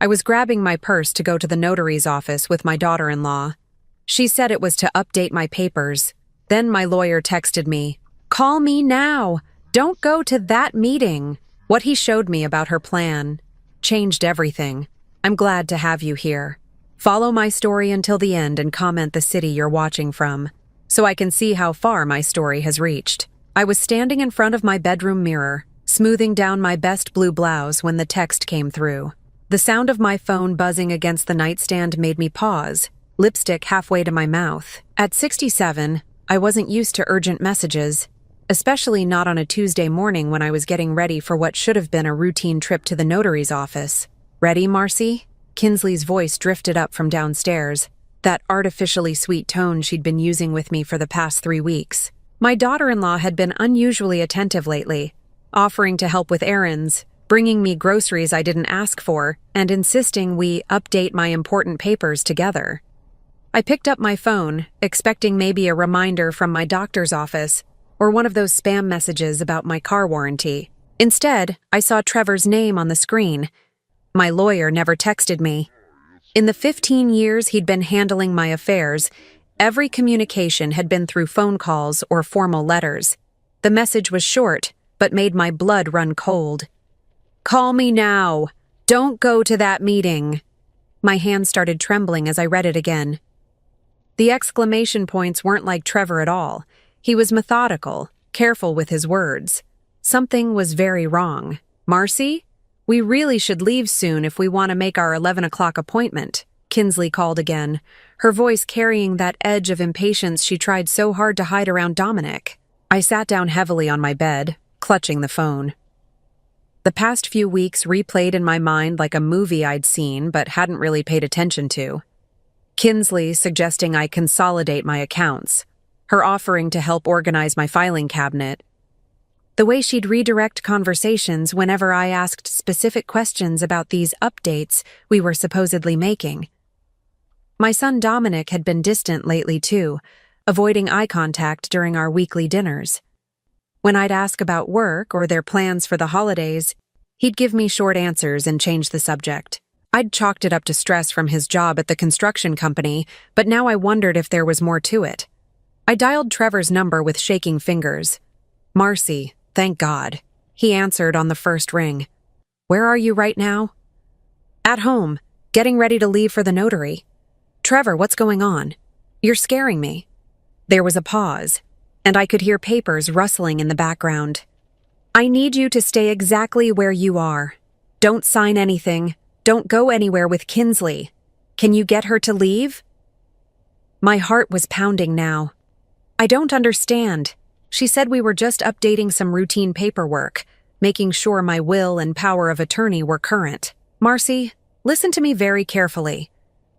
I was grabbing my purse to go to the notary's office with my daughter-in-law. She said it was to update my papers. Then my lawyer texted me, "Call me now! Don't go to that meeting!" What he showed me about her plan changed everything. I'm glad to have you here. Follow my story until the end and comment the city you're watching from, so I can see how far my story has reached. I was standing in front of my bedroom mirror, smoothing down my best blue blouse when the text came through. The sound of my phone buzzing against the nightstand made me pause, lipstick halfway to my mouth. At 67, I wasn't used to urgent messages, especially not on a Tuesday morning when I was getting ready for what should have been a routine trip to the notary's office. "Ready, Marcy?" Kinsley's voice drifted up from downstairs, that artificially sweet tone she'd been using with me for the past 3 weeks. My daughter-in-law had been unusually attentive lately, offering to help with errands, bringing me groceries I didn't ask for, and insisting we update my important papers together. I picked up my phone, expecting maybe a reminder from my doctor's office or one of those spam messages about my car warranty. Instead, I saw Trevor's name on the screen. My lawyer never texted me. In the 15 years he'd been handling my affairs, every communication had been through phone calls or formal letters. The message was short, but made my blood run cold. "Call me now! Don't go to that meeting!" My hand started trembling as I read it again. The exclamation points weren't like Trevor at all. He was methodical, careful with his words. Something was very wrong. "Marcy? We really should leave soon if we want to make our 11 o'clock appointment," Kinsley called again, her voice carrying that edge of impatience she tried so hard to hide around Dominic. I sat down heavily on my bed, clutching the phone. The past few weeks replayed in my mind like a movie I'd seen but hadn't really paid attention to. Kinsley suggesting I consolidate my accounts, her offering to help organize my filing cabinet, the way she'd redirect conversations whenever I asked specific questions about these updates we were supposedly making. My son Dominic had been distant lately too, avoiding eye contact during our weekly dinners. When I'd ask about work or their plans for the holidays, he'd give me short answers and change the subject. I'd chalked it up to stress from his job at the construction company, but now I wondered if there was more to it. I dialed Trevor's number with shaking fingers. "Marcy, thank God," he answered on the first ring. "Where are you right now?" "At home, getting ready to leave for the notary." "Trevor, what's going on? You're scaring me." There was a pause, and I could hear papers rustling in the background. "I need you to stay exactly where you are. Don't sign anything. Don't go anywhere with Kinsley. Can you get her to leave?" My heart was pounding now. "I don't understand. She said we were just updating some routine paperwork, making sure my will and power of attorney were current." "Marcy, listen to me very carefully.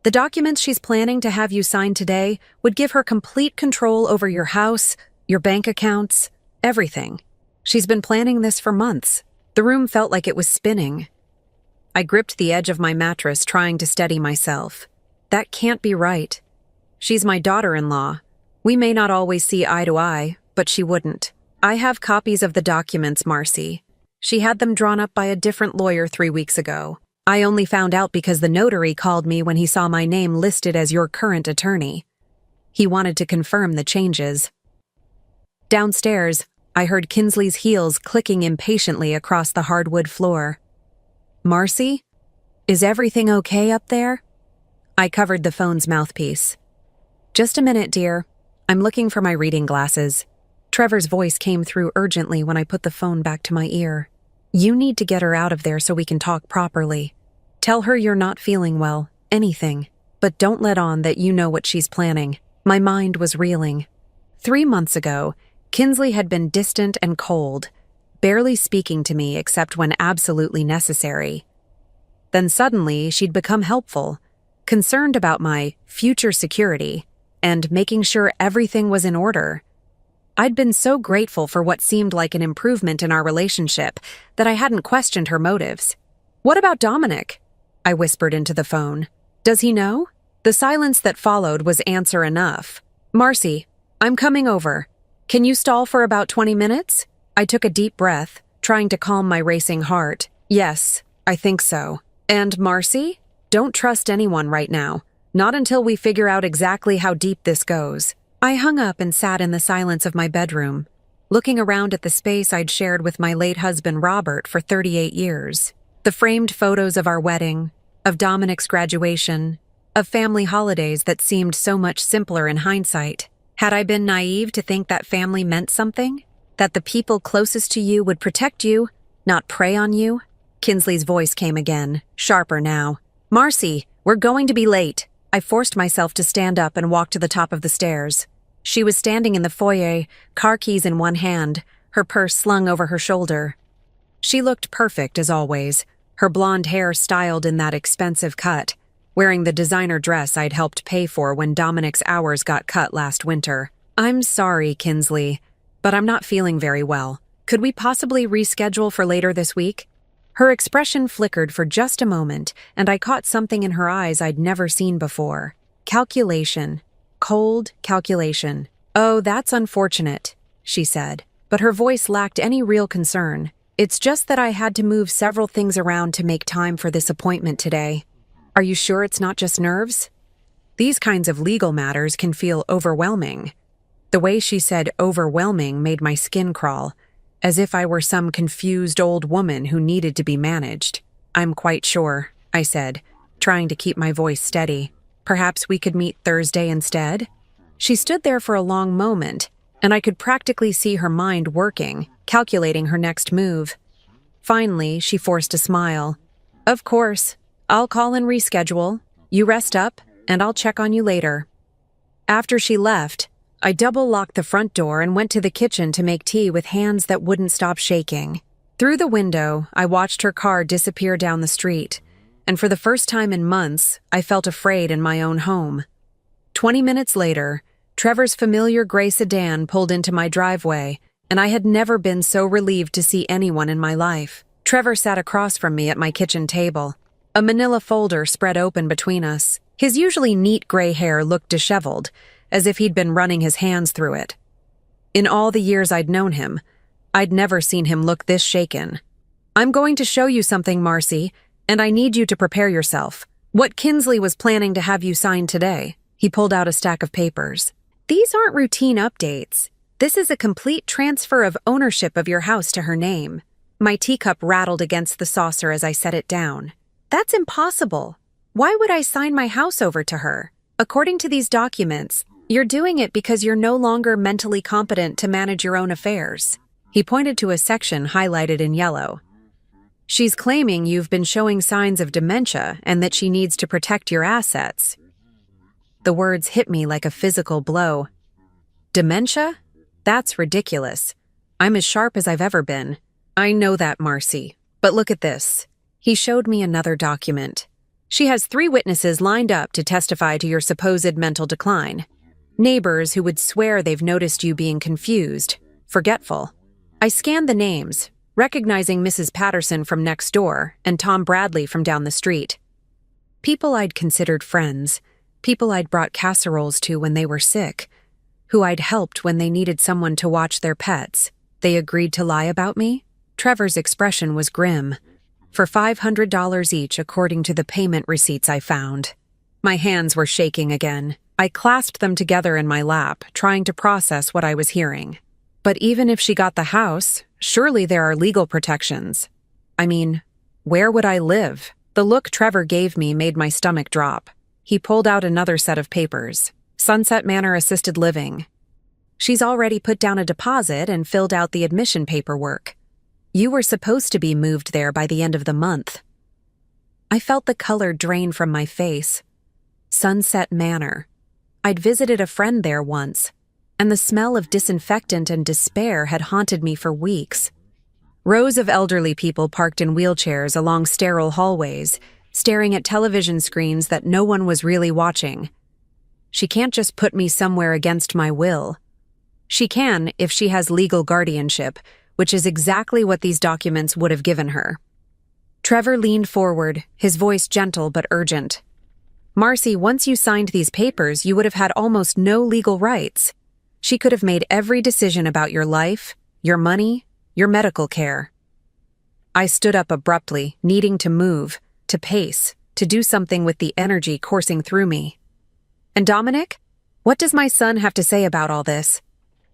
The documents she's planning to have you sign today would give her complete control over your house, your bank accounts, everything. She's been planning this for months." The room felt like it was spinning. I gripped the edge of my mattress, trying to steady myself. That can't be right. She's my daughter-in-law. We may not always see eye to eye, but she wouldn't. "I have copies of the documents, Marcy. She had them drawn up by a different lawyer 3 weeks ago. I only found out because the notary called me when he saw my name listed as your current attorney. He wanted to confirm the changes." Downstairs, I heard Kinsley's heels clicking impatiently across the hardwood floor. "Marcy? Is everything okay up there?" I covered the phone's mouthpiece. "Just a minute, dear. I'm looking for my reading glasses." Trevor's voice came through urgently when I put the phone back to my ear. "You need to get her out of there so we can talk properly. Tell her you're not feeling well, anything, but don't let on that you know what she's planning." My mind was reeling. 3 months ago, Kinsley had been distant and cold, barely speaking to me except when absolutely necessary. Then suddenly, she'd become helpful, concerned about my future security, and making sure everything was in order. I'd been so grateful for what seemed like an improvement in our relationship that I hadn't questioned her motives. "What about Dominic?" I whispered into the phone. "Does he know?" The silence that followed was answer enough. "Marcy, I'm coming over. Can you stall for about 20 minutes? I took a deep breath, trying to calm my racing heart. "Yes, I think so." And Marcy? Don't trust anyone right now. Not until we figure out exactly how deep this goes. I hung up and sat in the silence of my bedroom, looking around at the space I'd shared with my late husband Robert for 38 years. The framed photos of our wedding, of Dominic's graduation, of family holidays that seemed so much simpler in hindsight. Had I been naive to think that family meant something? That the people closest to you would protect you, not prey on you? Kinsley's voice came again, sharper now. Marcy, we're going to be late. I forced myself to stand up and walk to the top of the stairs. She was standing in the foyer, car keys in one hand, her purse slung over her shoulder. She looked perfect as always, her blonde hair styled in that expensive cut, wearing the designer dress I'd helped pay for when Dominic's hours got cut last winter. I'm sorry, Kinsley, but I'm not feeling very well. Could we possibly reschedule for later this week? Her expression flickered for just a moment, and I caught something in her eyes I'd never seen before. Calculation. Cold calculation. Oh, that's unfortunate, she said, but her voice lacked any real concern. It's just that I had to move several things around to make time for this appointment today. Are you sure it's not just nerves? These kinds of legal matters can feel overwhelming. The way she said overwhelming made my skin crawl, as if I were some confused old woman who needed to be managed. I'm quite sure, I said, trying to keep my voice steady. Perhaps we could meet Thursday instead? She stood there for a long moment, and I could practically see her mind working, calculating her next move. Finally, she forced a smile. Of course. I'll call and reschedule. You rest up, and I'll check on you later. After she left, I double-locked the front door and went to the kitchen to make tea with hands that wouldn't stop shaking. Through the window, I watched her car disappear down the street, and for the first time in months, I felt afraid in my own home. 20 minutes later, Trevor's familiar gray sedan pulled into my driveway, and I had never been so relieved to see anyone in my life. Trevor sat across from me at my kitchen table, a manila folder spread open between us. His usually neat gray hair looked disheveled, as if he'd been running his hands through it. In all the years I'd known him, I'd never seen him look this shaken. I'm going to show you something, Marcy, and I need you to prepare yourself. What Kinsley was planning to have you sign today. He pulled out a stack of papers. These aren't routine updates. This is a complete transfer of ownership of your house to her name. My teacup rattled against the saucer as I set it down. That's impossible. Why would I sign my house over to her? According to these documents, you're doing it because you're no longer mentally competent to manage your own affairs. He pointed to a section highlighted in yellow. She's claiming you've been showing signs of dementia and that she needs to protect your assets. The words hit me like a physical blow. Dementia? That's ridiculous. I'm as sharp as I've ever been. I know that, Marcy. But look at this. He showed me another document. She has 3 witnesses lined up to testify to your supposed mental decline. Neighbors who would swear they've noticed you being confused, forgetful. I scanned the names, recognizing Mrs. Patterson from next door and Tom Bradley from down the street. People I'd considered friends, people I'd brought casseroles to when they were sick, who I'd helped when they needed someone to watch their pets. They agreed to lie about me? Trevor's expression was grim. For $500 each according to the payment receipts I found. My hands were shaking again. I clasped them together in my lap, trying to process what I was hearing. But even if she got the house, surely there are legal protections. I mean, where would I live? The look Trevor gave me made my stomach drop. He pulled out another set of papers. Sunset Manor Assisted Living. She's already put down a deposit and filled out the admission paperwork. You were supposed to be moved there by the end of the month. I felt the color drain from my face. Sunset Manor. I'd visited a friend there once, and the smell of disinfectant and despair had haunted me for weeks. Rows of elderly people parked in wheelchairs along sterile hallways, staring at television screens that no one was really watching. She can't just put me somewhere against my will. She can if she has legal guardianship, which is exactly what these documents would have given her. Trevor leaned forward, his voice gentle but urgent. Marcy, once you signed these papers, you would have had almost no legal rights. She could have made every decision about your life, your money, your medical care. I stood up abruptly, needing to move, to pace, to do something with the energy coursing through me. And Dominic? What does my son have to say about all this?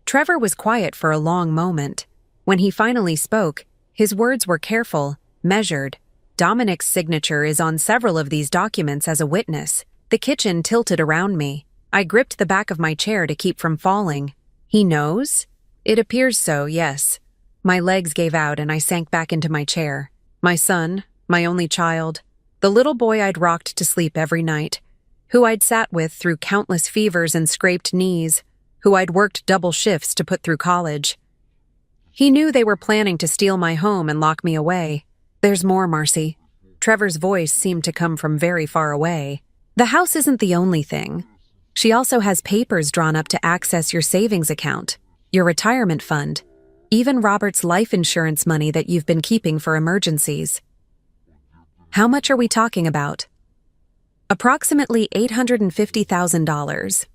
Trevor was quiet for a long moment. When he finally spoke, his words were careful, measured. Dominic's signature is on several of these documents as a witness. The kitchen tilted around me. I gripped the back of my chair to keep from falling. He knows? It appears so, yes. My legs gave out and I sank back into my chair. My son, my only child, the little boy I'd rocked to sleep every night, who I'd sat with through countless fevers and scraped knees, who I'd worked double shifts to put through college. He knew they were planning to steal my home and lock me away. There's more, Marcy. Trevor's voice seemed to come from very far away. The house isn't the only thing. She also has papers drawn up to access your savings account, your retirement fund, even Robert's life insurance money that you've been keeping for emergencies. How much are we talking about? Approximately $850,000.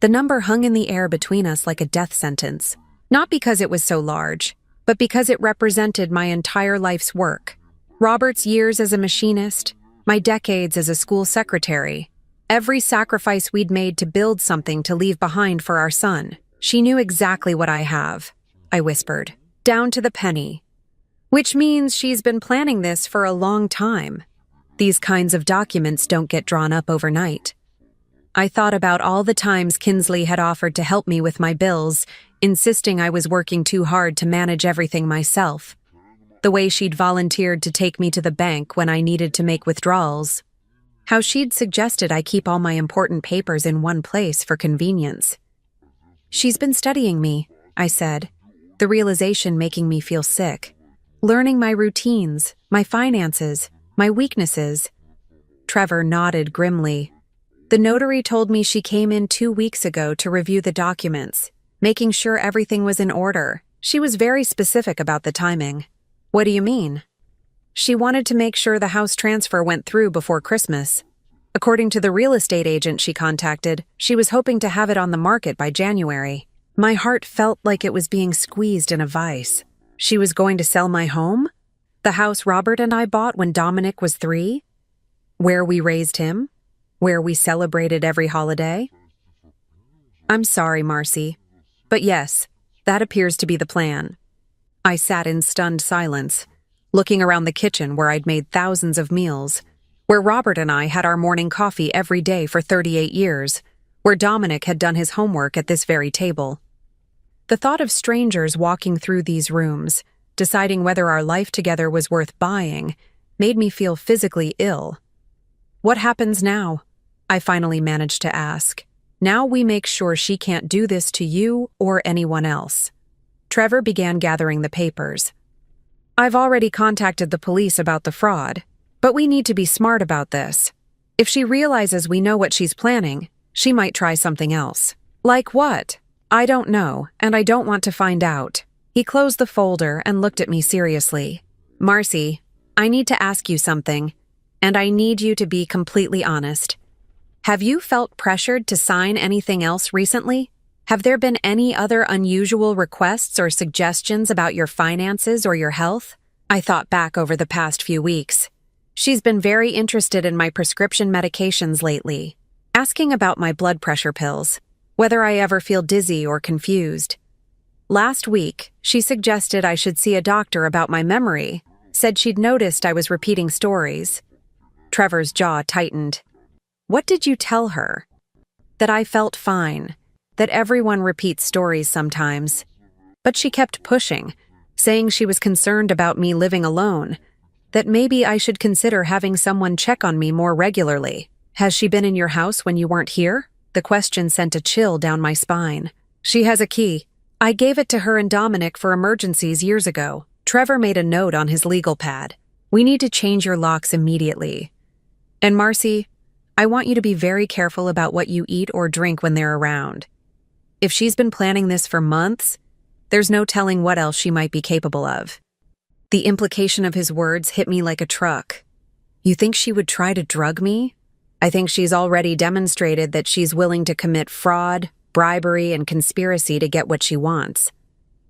The number hung in the air between us like a death sentence, not because it was so large, but because it represented my entire life's work. Robert's years as a machinist, my decades as a school secretary, every sacrifice we'd made to build something to leave behind for our son. She knew exactly what I have, I whispered, down to the penny. Which means she's been planning this for a long time. These kinds of documents don't get drawn up overnight. I thought about all the times Kinsley had offered to help me with my bills, insisting I was working too hard to manage everything myself. The way she'd volunteered to take me to the bank when I needed to make withdrawals. How she'd suggested I keep all my important papers in one place for convenience. She's been studying me, I said, the realization making me feel sick. Learning my routines, my finances, my weaknesses. Trevor nodded grimly. The notary told me she came in 2 weeks ago to review the documents, making sure everything was in order. She was very specific about the timing. What do you mean? She wanted to make sure the house transfer went through before Christmas. According to the real estate agent she contacted, she was hoping to have it on the market by January. My heart felt like it was being squeezed in a vice. She was going to sell my home? The house Robert and I bought when Dominic was 3? Where we raised him? Where we celebrated every holiday? I'm sorry, Marcy. But yes, that appears to be the plan. I sat in stunned silence, looking around the kitchen where I'd made thousands of meals, where Robert and I had our morning coffee every day for 38 years, where Dominic had done his homework at this very table. The thought of strangers walking through these rooms, deciding whether our life together was worth buying, made me feel physically ill. What happens now? I finally managed to ask. Now we make sure she can't do this to you or anyone else. Trevor began gathering the papers. I've already contacted the police about the fraud, but we need to be smart about this. If she realizes we know what she's planning, she might try something else. Like what? I don't know, and I don't want to find out. He closed the folder and looked at me seriously. Marcy, I need to ask you something, and I need you to be completely honest. Have you felt pressured to sign anything else recently? Have there been any other unusual requests or suggestions about your finances or your health? I thought back over the past few weeks. She's been very interested in my prescription medications lately, asking about my blood pressure pills, whether I ever feel dizzy or confused. Last week, she suggested I should see a doctor about my memory, said she'd noticed I was repeating stories. Trevor's jaw tightened. What did you tell her? That I felt fine, that everyone repeats stories sometimes. But she kept pushing, saying she was concerned about me living alone, that maybe I should consider having someone check on me more regularly. Has she been in your house when you weren't here? The question sent a chill down my spine. She has a key. I gave it to her and Dominic for emergencies years ago. Trevor made a note on his legal pad. We need to change your locks immediately. And Marcy, I want you to be very careful about what you eat or drink when they're around. If she's been planning this for months, there's no telling what else she might be capable of. The implication of his words hit me like a truck. You think she would try to drug me? I think she's already demonstrated that she's willing to commit fraud, bribery, and conspiracy to get what she wants.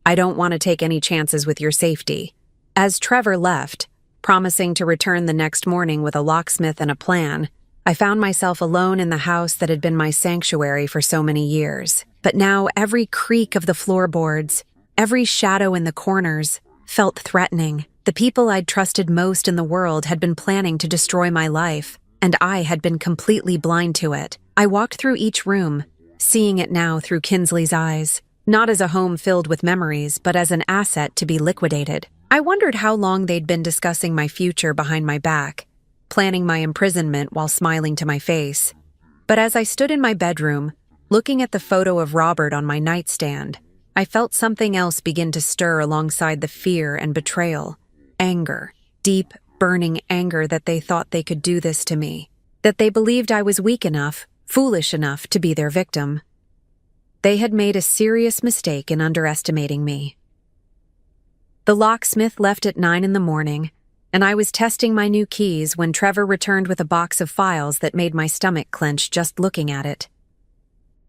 I don't want to take any chances with your safety. As Trevor left, Promising to return the next morning with a locksmith and a plan, I found myself alone in the house that had been my sanctuary for so many years. But now every creak of the floorboards, every shadow in the corners, felt threatening. The people I'd trusted most in the world had been planning to destroy my life, and I had been completely blind to it. I walked through each room, seeing it now through Kinsley's eyes, not as a home filled with memories, but as an asset to be liquidated. I wondered how long they'd been discussing my future behind my back, planning my imprisonment while smiling to my face. But as I stood in my bedroom, looking at the photo of Robert on my nightstand, I felt something else begin to stir alongside the fear and betrayal. Anger. Deep, burning anger that they thought they could do this to me. That they believed I was weak enough, foolish enough to be their victim. They had made a serious mistake in underestimating me. The locksmith left at 9 in the morning, and I was testing my new keys when Trevor returned with a box of files that made my stomach clench just looking at it.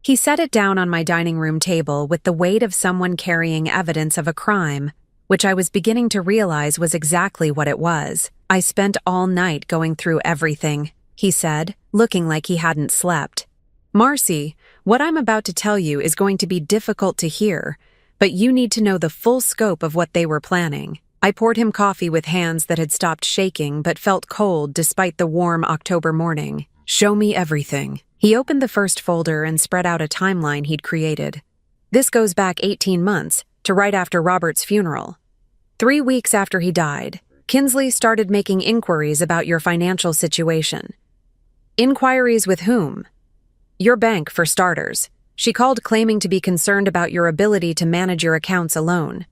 He set it down on my dining room table with the weight of someone carrying evidence of a crime, which I was beginning to realize was exactly what it was. "I spent all night going through everything," he said, looking like he hadn't slept. "Marcy, what I'm about to tell you is going to be difficult to hear, but you need to know the full scope of what they were planning." I poured him coffee with hands that had stopped shaking but felt cold despite the warm October morning. "Show me everything." He opened the first folder and spread out a timeline he'd created. "This goes back 18 months, to right after Robert's funeral. 3 weeks after he died, Kinsley started making inquiries about your financial situation." "Inquiries with whom?" "Your bank, for starters. She called claiming to be concerned about your ability to manage your accounts alone.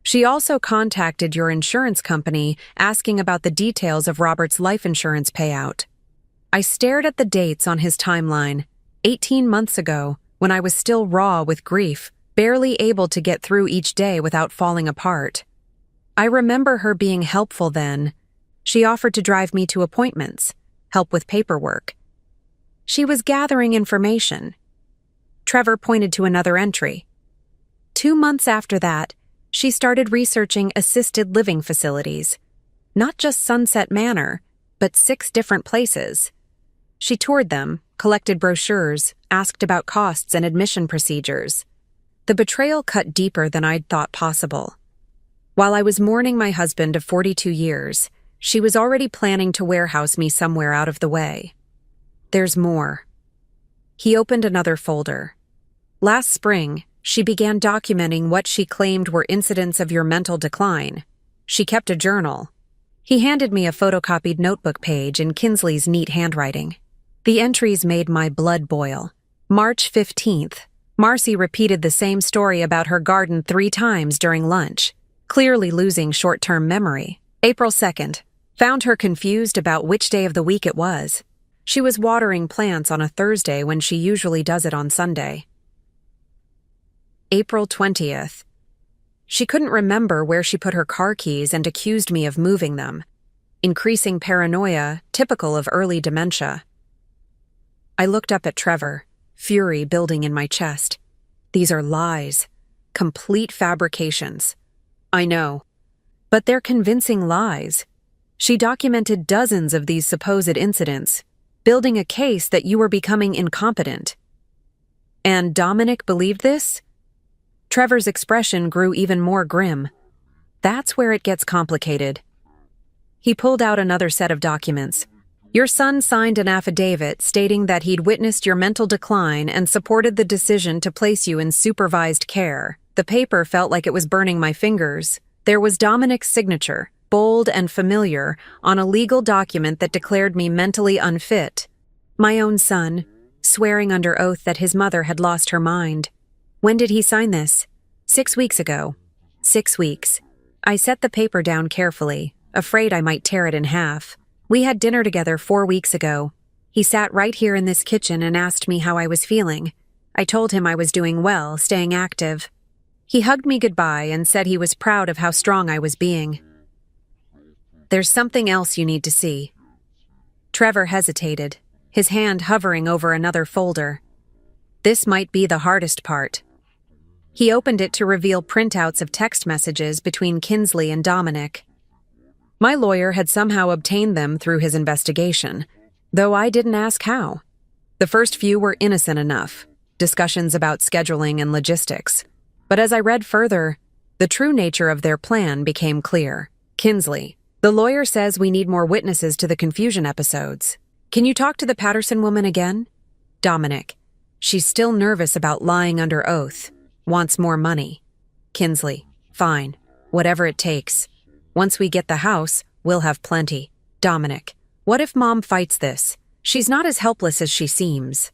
She also contacted your insurance company asking about the details of Robert's life insurance payout." I stared at the dates on his timeline. 18 months ago, when I was still raw with grief, barely able to get through each day without falling apart. I remember her being helpful then. She offered to drive me to appointments, help with paperwork. She was gathering information. Trevor pointed to another entry. 2 months after that, she started researching assisted living facilities. Not just Sunset Manor, but 6 different places. She toured them, collected brochures, asked about costs and admission procedures. The betrayal cut deeper than I'd thought possible. While I was mourning my husband of 42 years, she was already planning to warehouse me somewhere out of the way. "There's more." He opened another folder. "Last spring, she began documenting what she claimed were incidents of your mental decline. She kept a journal." He handed me a photocopied notebook page in Kinsley's neat handwriting. The entries made my blood boil. March 15th. Marcy repeated the same story about her garden 3 times during lunch, clearly losing short-term memory. April 2nd. Found her confused about which day of the week it was. She was watering plants on a Thursday when she usually does it on Sunday. April 20th. She couldn't remember where she put her car keys and accused me of moving them. Increasing paranoia, typical of early dementia. I looked up at Trevor, fury building in my chest. These are lies. Complete fabrications. I know. But they're convincing lies. She documented dozens of these supposed incidents, building a case that you were becoming incompetent. And Dominic believed this? Trevor's expression grew even more grim. That's where it gets complicated. He pulled out another set of documents. Your son signed an affidavit stating that he'd witnessed your mental decline and supported the decision to place you in supervised care. The paper felt like it was burning my fingers. There was Dominic's signature, bold and familiar, on a legal document that declared me mentally unfit. My own son, swearing under oath that his mother had lost her mind. When did he sign this? 6 weeks ago. 6 weeks. I set the paper down carefully, afraid I might tear it in half. We had dinner together 4 weeks ago. He sat right here in this kitchen and asked me how I was feeling. I told him I was doing well, staying active. He hugged me goodbye and said he was proud of how strong I was being. There's something else you need to see. Trevor hesitated, his hand hovering over another folder. This might be the hardest part. He opened it to reveal printouts of text messages between Kinsley and Dominic. My lawyer had somehow obtained them through his investigation, though I didn't ask how. The first few were innocent enough, discussions about scheduling and logistics. But as I read further, the true nature of their plan became clear. Kinsley, the lawyer says we need more witnesses to the confusion episodes. Can you talk to the Patterson woman again? Dominic, she's still nervous about lying under oath, wants more money. Kinsley, fine, whatever it takes. Once we get the house, we'll have plenty. Dominic, what if Mom fights this? She's not as helpless as she seems.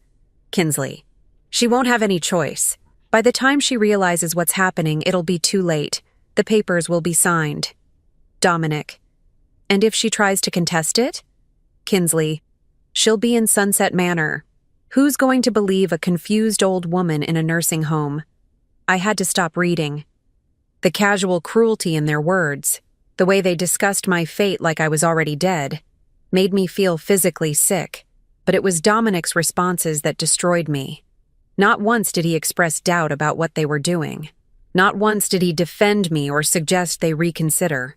Kinsley, she won't have any choice. By the time she realizes what's happening, it'll be too late. The papers will be signed. Dominic, and if she tries to contest it? Kinsley, she'll be in Sunset Manor. Who's going to believe a confused old woman in a nursing home? I had to stop reading. The casual cruelty in their words, the way they discussed my fate like I was already dead, made me feel physically sick, but it was Dominic's responses that destroyed me. Not once did he express doubt about what they were doing. Not once did he defend me or suggest they reconsider.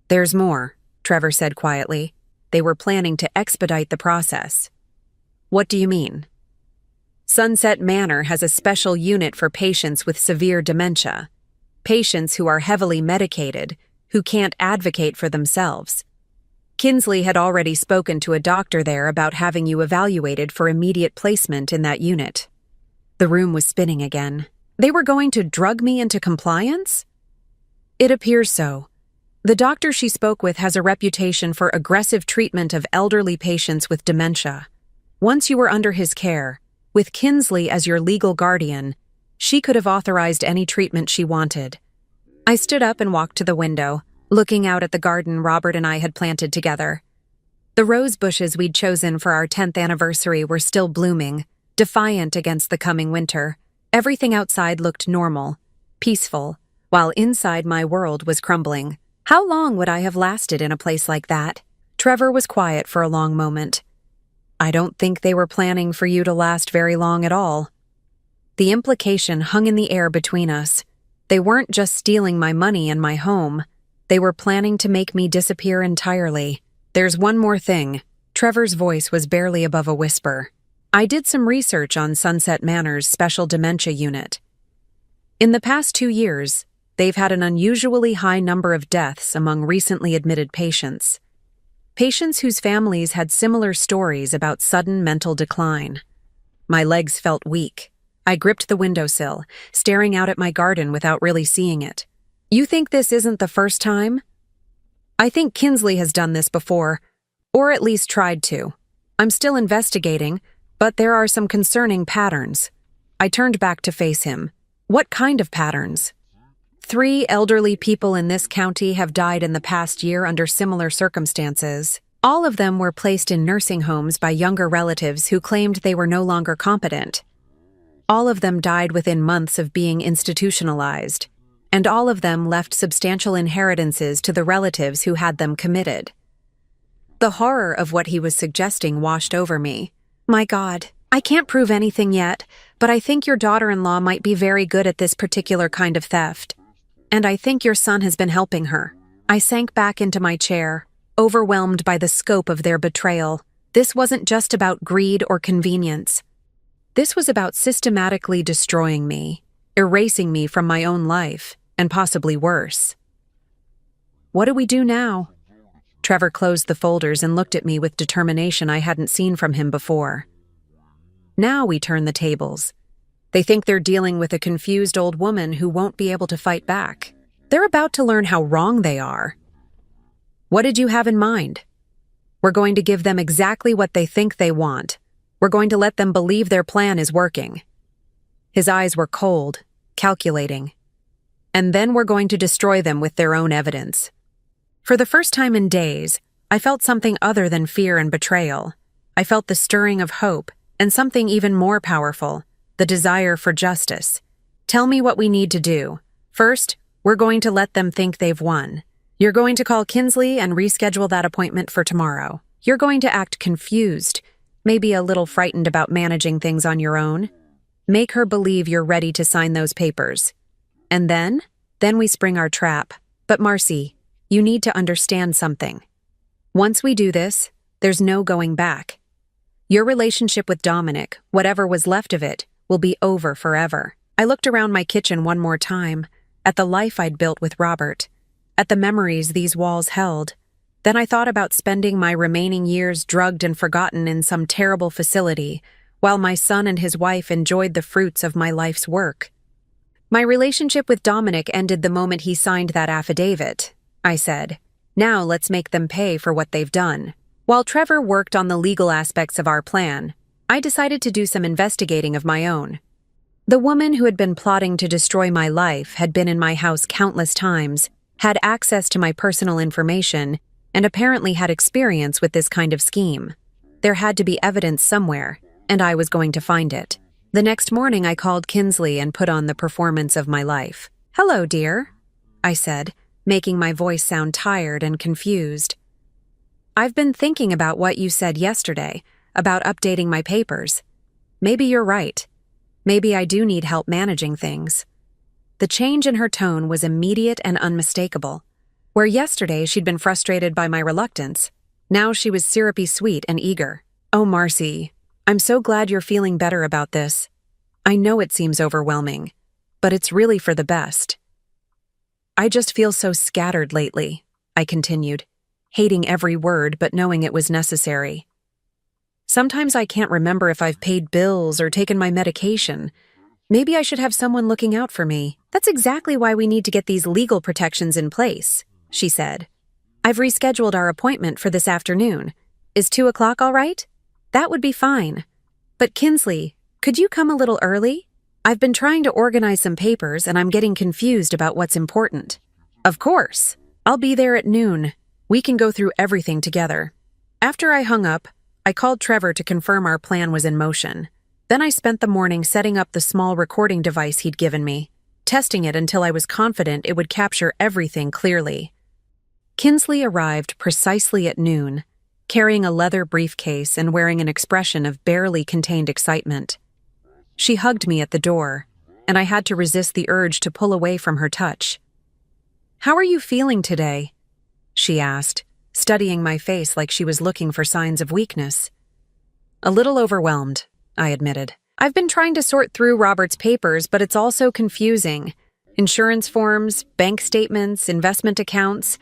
There's more, Trevor said quietly. They were planning to expedite the process. What do you mean? Sunset Manor has a special unit for patients with severe dementia. Patients who are heavily medicated, who can't advocate for themselves. Kinsley had already spoken to a doctor there about having you evaluated for immediate placement in that unit. The room was spinning again. They were going to drug me into compliance? It appears so. The doctor she spoke with has a reputation for aggressive treatment of elderly patients with dementia. Once you were under his care, with Kinsley as your legal guardian, she could have authorized any treatment she wanted. I stood up and walked to the window, looking out at the garden Robert and I had planted together. The rose bushes we'd chosen for our 10th anniversary were still blooming, defiant against the coming winter. Everything outside looked normal, peaceful, while inside my world was crumbling. How long would I have lasted in a place like that? Trevor was quiet for a long moment. I don't think they were planning for you to last very long at all. The implication hung in the air between us. They weren't just stealing my money and my home. They were planning to make me disappear entirely. There's one more thing. Trevor's voice was barely above a whisper. I did some research on Sunset Manor's special dementia unit. In the past 2 years, they've had an unusually high number of deaths among recently admitted patients. Patients whose families had similar stories about sudden mental decline. My legs felt weak. I gripped the windowsill, staring out at my garden without really seeing it. You think this isn't the first time? I think Kinsley has done this before, or at least tried to. I'm still investigating, but there are some concerning patterns. I turned back to face him. What kind of patterns? 3 elderly people in this county have died in the past year under similar circumstances. All of them were placed in nursing homes by younger relatives who claimed they were no longer competent. All of them died within months of being institutionalized, and all of them left substantial inheritances to the relatives who had them committed. The horror of what he was suggesting washed over me. My God, I can't prove anything yet, but I think your daughter-in-law might be very good at this particular kind of theft. And I think your son has been helping her. I sank back into my chair, overwhelmed by the scope of their betrayal. This wasn't just about greed or convenience. This was about systematically destroying me, erasing me from my own life, and possibly worse. What do we do now? Trevor closed the folders and looked at me with determination I hadn't seen from him before. Now we turn the tables. They think they're dealing with a confused old woman who won't be able to fight back. They're about to learn how wrong they are. What did you have in mind? We're going to give them exactly what they think they want. We're going to let them believe their plan is working. His eyes were cold, calculating. And then we're going to destroy them with their own evidence. For the first time in days, I felt something other than fear and betrayal. I felt the stirring of hope, and something even more powerful, the desire for justice. Tell me what we need to do. First, we're going to let them think they've won. You're going to call Kinsley and reschedule that appointment for tomorrow. You're going to act confused, maybe a little frightened about managing things on your own. Make her believe you're ready to sign those papers. And then we spring our trap. But Marcy, You need to understand something. Once we do this, there's no going back. Your relationship with Dominic, whatever was left of it, will be over forever. I looked around my kitchen one more time, at the life I'd built with Robert, at the memories these walls held. Then I thought about spending my remaining years drugged and forgotten in some terrible facility, while my son and his wife enjoyed the fruits of my life's work. My relationship with Dominic ended the moment he signed that affidavit, I said. Now let's make them pay for what they've done. While Trevor worked on the legal aspects of our plan, I decided to do some investigating of my own. The woman who had been plotting to destroy my life had been in my house countless times, had access to my personal information, and apparently had experience with this kind of scheme. There had to be evidence somewhere, and I was going to find it. The next morning I called Kinsley and put on the performance of my life. "Hello, dear," I said, making my voice sound tired and confused. "I've been thinking about what you said yesterday, about updating my papers. Maybe you're right. Maybe I do need help managing things." The change in her tone was immediate and unmistakable. Where yesterday she'd been frustrated by my reluctance, now she was syrupy sweet and eager. "Oh, Marcy, I'm so glad you're feeling better about this. I know it seems overwhelming, but it's really for the best. I just feel so scattered lately," I continued, hating every word but knowing it was necessary. "Sometimes I can't remember if I've paid bills or taken my medication. Maybe I should have someone looking out for me." "That's exactly why we need to get these legal protections in place," she said. "I've rescheduled our appointment for this afternoon. Is 2 o'clock all right?" "That would be fine. But Kinsley, could you come a little early? I've been trying to organize some papers and I'm getting confused about what's important." "Of course. I'll be there at noon. We can go through everything together." After I hung up, I called Trevor to confirm our plan was in motion. Then I spent the morning setting up the small recording device he'd given me, testing it until I was confident it would capture everything clearly. Kinsley arrived precisely at noon, carrying a leather briefcase and wearing an expression of barely contained excitement. She hugged me at the door, and I had to resist the urge to pull away from her touch. "How are you feeling today?" she asked, studying my face like she was looking for signs of weakness. "A little overwhelmed," I admitted. "I've been trying to sort through Robert's papers, but it's all so confusing. Insurance forms, bank statements, investment accounts.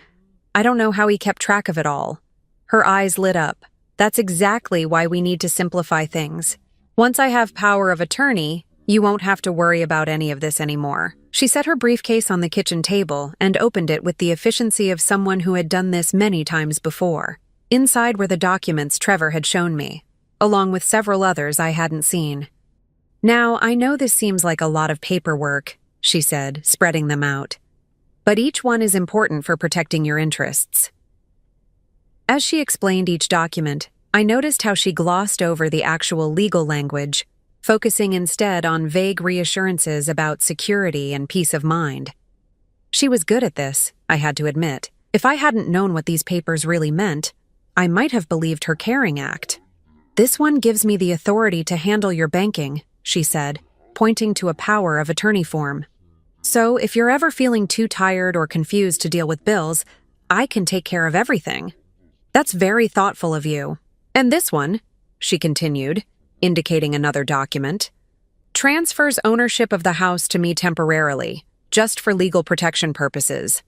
I don't know how he kept track of it all." Her eyes lit up. "That's exactly why we need to simplify things. Once I have power of attorney, you won't have to worry about any of this anymore." She set her briefcase on the kitchen table and opened it with the efficiency of someone who had done this many times before. Inside were the documents Trevor had shown me, along with several others I hadn't seen. "Now, I know this seems like a lot of paperwork," she said, spreading them out. "But each one is important for protecting your interests." As she explained each document, I noticed how she glossed over the actual legal language, focusing instead on vague reassurances about security and peace of mind. She was good at this, I had to admit. If I hadn't known what these papers really meant, I might have believed her caring act. "This one gives me the authority to handle your banking," she said, pointing to a power of attorney form. "So if you're ever feeling too tired or confused to deal with bills, I can take care of everything." "That's very thoughtful of you. And this one," she continued, indicating another document, "transfers ownership of the house to me temporarily, just for legal protection purposes.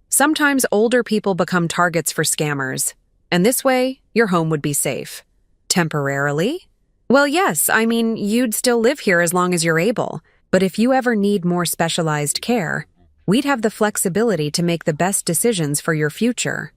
Sometimes older people become targets for scammers, and this way, your home would be safe." "Temporarily?" "Well, yes, I mean, you'd still live here as long as you're able, but if you ever need more specialized care, we'd have the flexibility to make the best decisions for your future."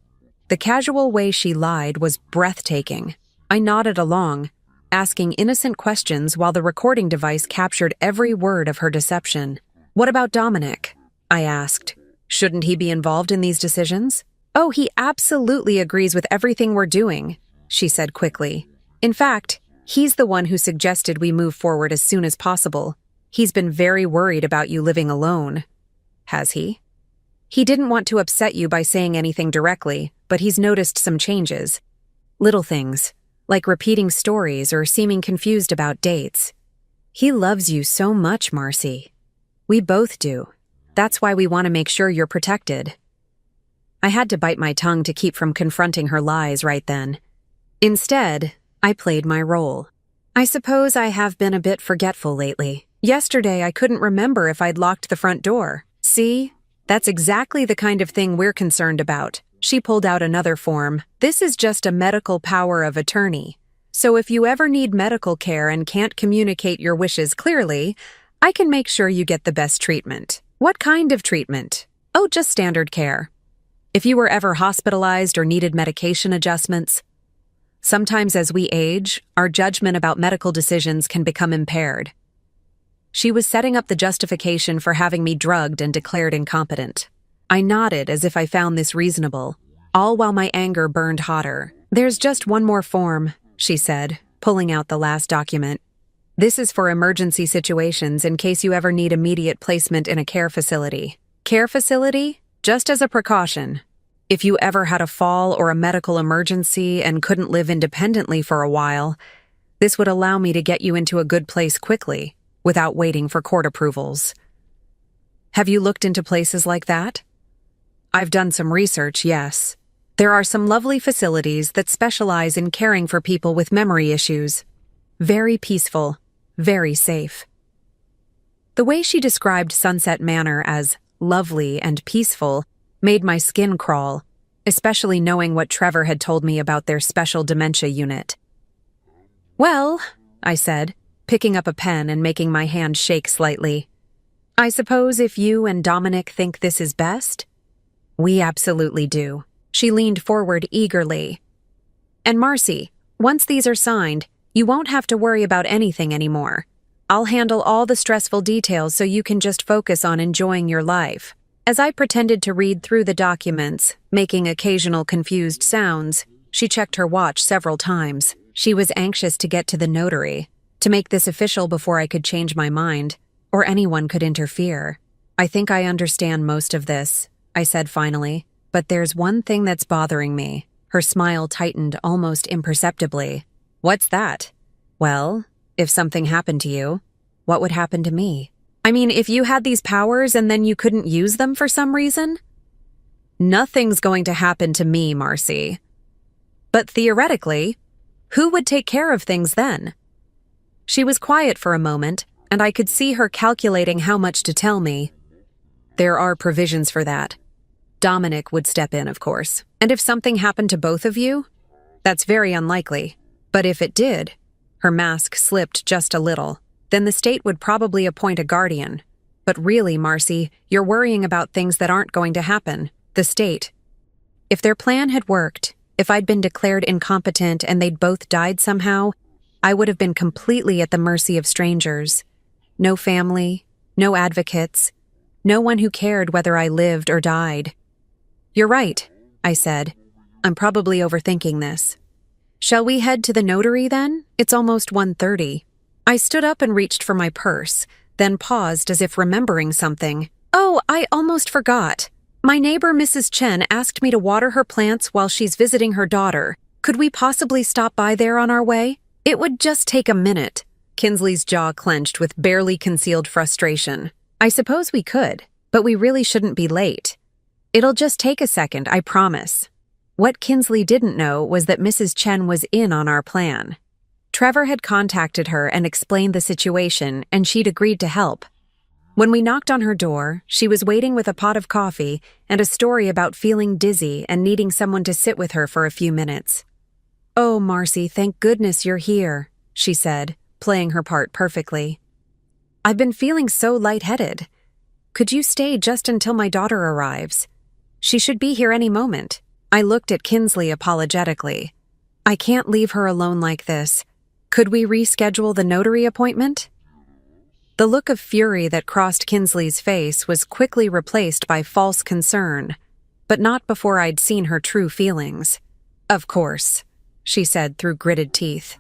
The casual way she lied was breathtaking. I nodded along, asking innocent questions while the recording device captured every word of her deception. "What about Dominic?" I asked. "Shouldn't he be involved in these decisions?" "Oh, he absolutely agrees with everything we're doing," she said quickly. "In fact, he's the one who suggested we move forward as soon as possible. He's been very worried about you living alone." "Has he?" "He didn't want to upset you by saying anything directly, but he's noticed some changes. Little things, like repeating stories or seeming confused about dates. He loves you so much, Marcy. We both do. That's why we want to make sure you're protected." I had to bite my tongue to keep from confronting her lies right then. Instead, I played my role. I suppose I have been a bit forgetful lately. Yesterday, I couldn't remember if I'd locked the front door. See? That's exactly the kind of thing we're concerned about. She pulled out another form. This is just a medical power of attorney. So if you ever need medical care and can't communicate your wishes clearly, I can make sure you get the best treatment. What kind of treatment? Oh, just standard care. If you were ever hospitalized or needed medication adjustments. Sometimes as we age, our judgment about medical decisions can become impaired. She was setting up the justification for having me drugged and declared incompetent. I nodded as if I found this reasonable, all while my anger burned hotter. There's just one more form, she said, pulling out the last document. This is for emergency situations in case you ever need immediate placement in a care facility. Care facility? Just as a precaution. If you ever had a fall or a medical emergency and couldn't live independently for a while, this would allow me to get you into a good place quickly, without waiting for court approvals. Have you looked into places like that? I've done some research, yes. There are some lovely facilities that specialize in caring for people with memory issues. Very peaceful, very safe. The way she described Sunset Manor as lovely and peaceful made my skin crawl, especially knowing what Trevor had told me about their special dementia unit. Well, I said, picking up a pen and making my hand shake slightly. I suppose if you and Dominic think this is best? We absolutely do. She leaned forward eagerly. And Marcy, once these are signed, you won't have to worry about anything anymore. I'll handle all the stressful details so you can just focus on enjoying your life. As I pretended to read through the documents, making occasional confused sounds, she checked her watch several times. She was anxious to get to the notary, to make this official before I could change my mind, or anyone could interfere. I think I understand most of this, I said finally, but there's one thing that's bothering me. Her smile tightened almost imperceptibly. What's that? Well, if something happened to you, what would happen to me? I mean, if you had these powers and then you couldn't use them for some reason? Nothing's going to happen to me, Marcy. But theoretically, who would take care of things then? She was quiet for a moment, and I could see her calculating how much to tell me. There are provisions for that. Dominic would step in, of course. And if something happened to both of you? That's very unlikely. But if it did, her mask slipped just a little, then the state would probably appoint a guardian. But really, Marcy, you're worrying about things that aren't going to happen. The state. If their plan had worked, if I'd been declared incompetent and they'd both died somehow, I would have been completely at the mercy of strangers. No family, no advocates, no one who cared whether I lived or died. You're right, I said. I'm probably overthinking this. Shall we head to the notary then? It's almost 1:30. I stood up and reached for my purse, then paused as if remembering something. Oh, I almost forgot. My neighbor Mrs. Chen asked me to water her plants while she's visiting her daughter. Could we possibly stop by there on our way? It would just take a minute. Kinsley's jaw clenched with barely concealed frustration. I suppose we could, but we really shouldn't be late. It'll just take a second, I promise. What Kinsley didn't know was that Mrs. Chen was in on our plan. Trevor had contacted her and explained the situation, and she'd agreed to help. When we knocked on her door, she was waiting with a pot of coffee and a story about feeling dizzy and needing someone to sit with her for a few minutes. Oh, Marcy, thank goodness you're here, she said, playing her part perfectly. I've been feeling so lightheaded. Could you stay just until my daughter arrives? She should be here any moment. I looked at Kinsley apologetically. I can't leave her alone like this. Could we reschedule the notary appointment? The look of fury that crossed Kinsley's face was quickly replaced by false concern, but not before I'd seen her true feelings. Of course, she said through gritted teeth.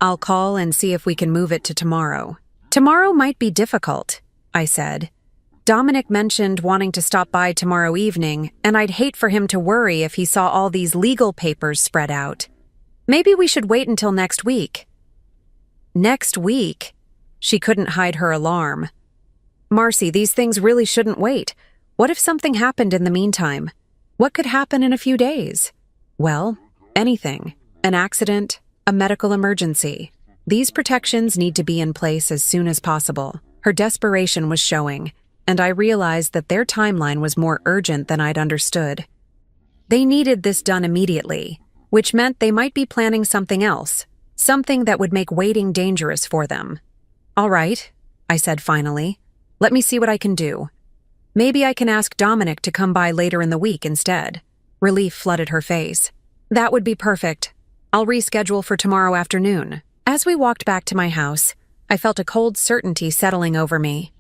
I'll call and see if we can move it to tomorrow. Tomorrow might be difficult, I said. Dominic mentioned wanting to stop by tomorrow evening, and I'd hate for him to worry if he saw all these legal papers spread out. Maybe we should wait until next week. Next week? She couldn't hide her alarm. Marcy, these things really shouldn't wait. What if something happened in the meantime? What could happen in a few days? Well, anything. An accident, a medical emergency. These protections need to be in place as soon as possible. Her desperation was showing, and I realized that their timeline was more urgent than I'd understood. They needed this done immediately, which meant they might be planning something else, something that would make waiting dangerous for them. "All right," I said finally. "Let me see what I can do. Maybe I can ask Dominic to come by later in the week instead." Relief flooded her face. "That would be perfect. I'll reschedule for tomorrow afternoon." As we walked back to my house, I felt a cold certainty settling over me.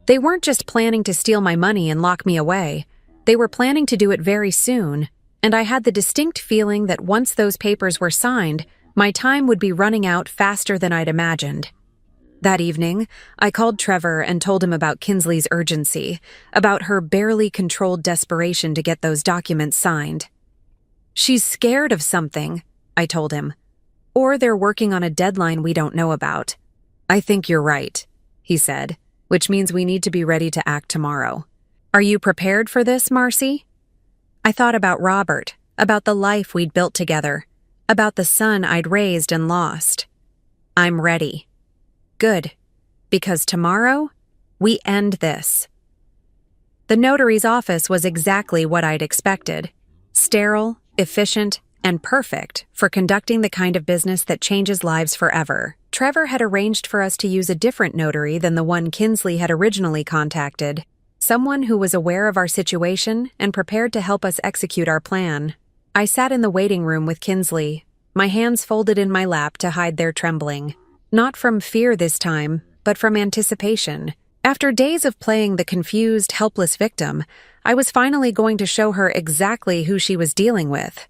They weren't just planning to steal my money and lock me away. They were planning to do it very soon, and I had the distinct feeling that once those papers were signed, my time would be running out faster than I'd imagined. That evening, I called Trevor and told him about Kinsley's urgency, about her barely controlled desperation to get those documents signed. "She's scared of something," I told him. "Or they're working on a deadline we don't know about." "I think you're right," he said, "which means we need to be ready to act tomorrow." "Are you prepared for this, Marcy?" I thought about Robert, about the life we'd built together, about the son I'd raised and lost. "I'm ready." "Good, because tomorrow, we end this." The notary's office was exactly what I'd expected. Sterile, efficient, and perfect for conducting the kind of business that changes lives forever. Trevor had arranged for us to use a different notary than the one Kinsley had originally contacted, someone who was aware of our situation and prepared to help us execute our plan. I sat in the waiting room with Kinsley, my hands folded in my lap to hide their trembling. Not from fear this time, but from anticipation. After days of playing the confused, helpless victim, I was finally going to show her exactly who she was dealing with.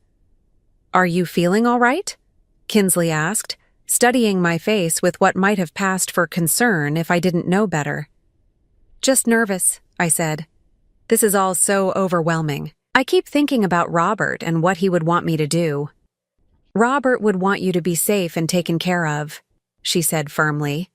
"Are you feeling all right?" Kinsley asked, studying my face with what might have passed for concern if I didn't know better. "Just nervous," I said. "This is all so overwhelming. I keep thinking about Robert and what he would want me to do." "Robert would want you to be safe and taken care of," she said firmly.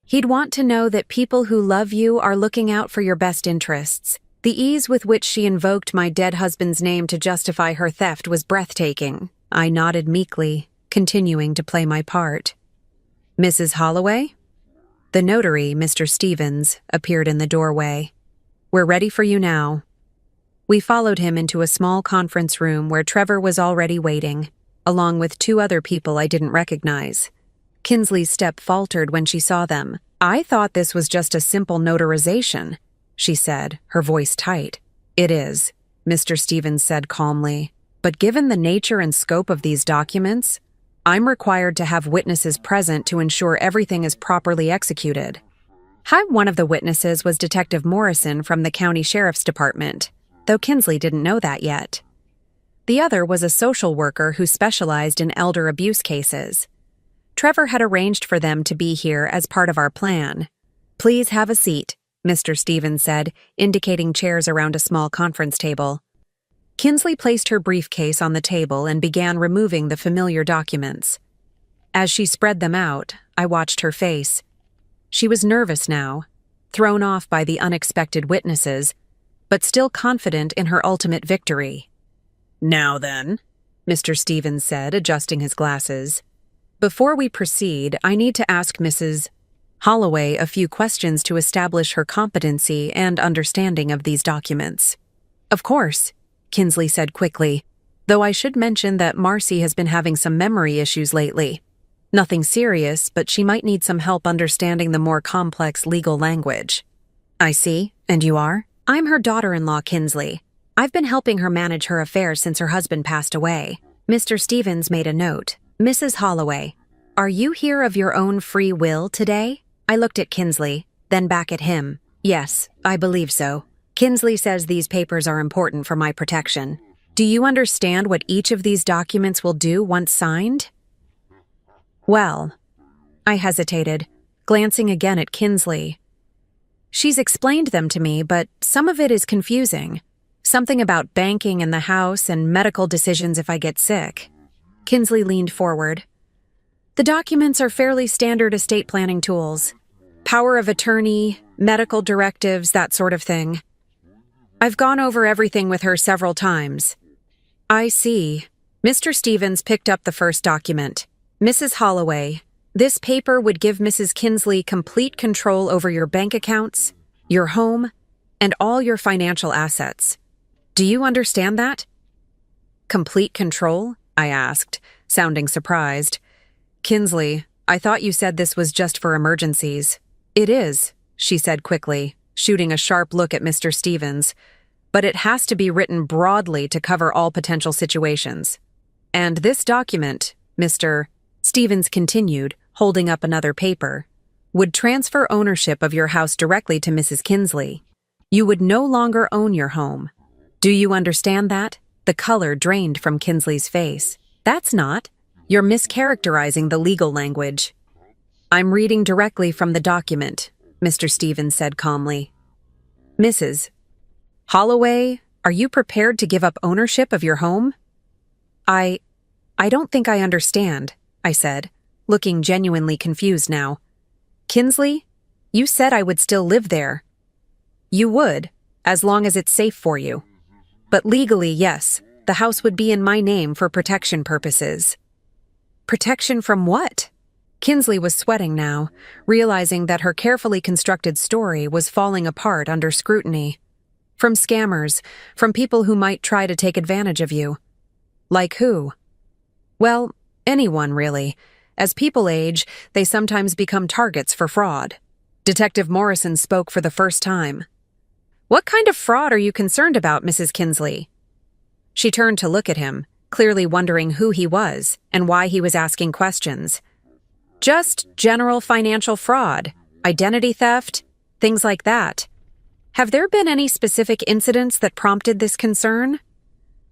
"He'd want to know that people who love you are looking out for your best interests." The ease with which she invoked my dead husband's name to justify her theft was breathtaking. I nodded meekly, continuing to play my part. "Mrs. Holloway?" The notary, Mr. Stevens, appeared in the doorway. "We're ready for you now." We followed him into a small conference room where Trevor was already waiting, along with two other people I didn't recognize. Kinsley's step faltered when she saw them. "I thought this was just a simple notarization," she said, her voice tight. "It is," Mr. Stevens said calmly. "But given the nature and scope of these documents, I'm required to have witnesses present to ensure everything is properly executed." One of the witnesses was Detective Morrison from the County Sheriff's Department, though Kinsley didn't know that yet. The other was a social worker who specialized in elder abuse cases. Trevor had arranged for them to be here as part of our plan. "Please have a seat," Mr. Stevens said, indicating chairs around a small conference table. Kinsley placed her briefcase on the table and began removing the familiar documents. As she spread them out, I watched her face. She was nervous now, thrown off by the unexpected witnesses, but still confident in her ultimate victory. "Now then," Mr. Stevens said, adjusting his glasses. "Before we proceed, I need to ask Mrs. Holloway a few questions to establish her competency and understanding of these documents." "Of course," Kinsley said quickly, though I should mention that Marcy has been having some memory issues lately. Nothing serious, but she might need some help understanding the more complex legal language. "I see. And you are?" "I'm her daughter-in-law, Kinsley. I've been helping her manage her affairs since her husband passed away." Mr. Stevens made a note. "Mrs. Holloway, are you here of your own free will today?" I looked at Kinsley, then back at him. "Yes, I believe so. Kinsley says these papers are important for my protection. Do you understand what each of these documents will do once signed?" "Well," I hesitated, glancing again at Kinsley. "She's explained them to me, but some of it is confusing. Something about banking in the house and medical decisions if I get sick." Kinsley leaned forward. "The documents are fairly standard estate planning tools. Power of attorney, medical directives, that sort of thing." I've gone over everything with her several times. I see. Mr. Stevens picked up the first document. Mrs. Holloway, this paper would give Mrs. Kinsley complete control over your bank accounts, your home, and all your financial assets. Do you understand that? Complete control? I asked, sounding surprised. Kinsley, I thought you said this was just for emergencies. It is, she said quickly, shooting a sharp look at Mr. Stevens. But it has to be written broadly to cover all potential situations. And this document, Mr. Stevens continued, holding up another paper, would transfer ownership of your house directly to Mrs. Kinsley. You would no longer own your home. Do you understand that? The color drained from Kinsley's face. That's not. You're mischaracterizing the legal language. I'm reading directly from the document, Mr. Stevens said calmly. Mrs. Holloway, are you prepared to give up ownership of your home? I don't think I understand, I said, looking genuinely confused now. Kinsley, you said I would still live there. You would, as long as it's safe for you. But legally, yes, the house would be in my name for protection purposes. Protection from what? Kinsley was sweating now, realizing that her carefully constructed story was falling apart under scrutiny. From scammers, from people who might try to take advantage of you. Like who? Well, anyone really. As people age, they sometimes become targets for fraud. Detective Morrison spoke for the first time. What kind of fraud are you concerned about, Mrs. Kinsley? She turned to look at him, clearly wondering who he was and why he was asking questions. Just general financial fraud, identity theft, things like that. Have there been any specific incidents that prompted this concern?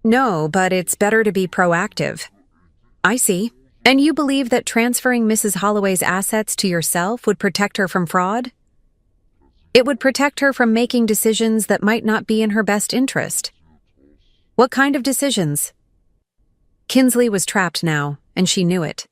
No, but it's better to be proactive. I see. And you believe that transferring Mrs. Holloway's assets to yourself would protect her from fraud? It would protect her from making decisions that might not be in her best interest. What kind of decisions? Kinsley was trapped now, and she knew it.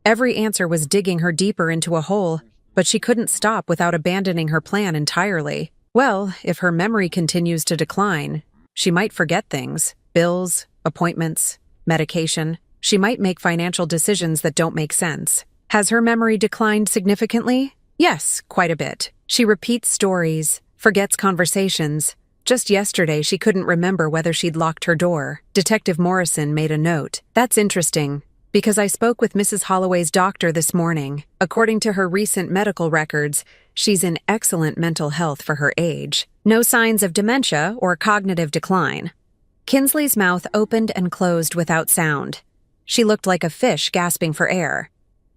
Every answer was digging her deeper into a hole, but she couldn't stop without abandoning her plan entirely. Well, if her memory continues to decline, she might forget things, bills, appointments, medication. She might make financial decisions that don't make sense. Has her memory declined significantly? Yes, quite a bit. She repeats stories, forgets conversations. Just yesterday, she couldn't remember whether she'd locked her door. Detective Morrison made a note. That's interesting, because I spoke with Mrs. Holloway's doctor this morning. According to her recent medical records, she's in excellent mental health for her age. No signs of dementia or cognitive decline. Kinsley's mouth opened and closed without sound. She looked like a fish gasping for air.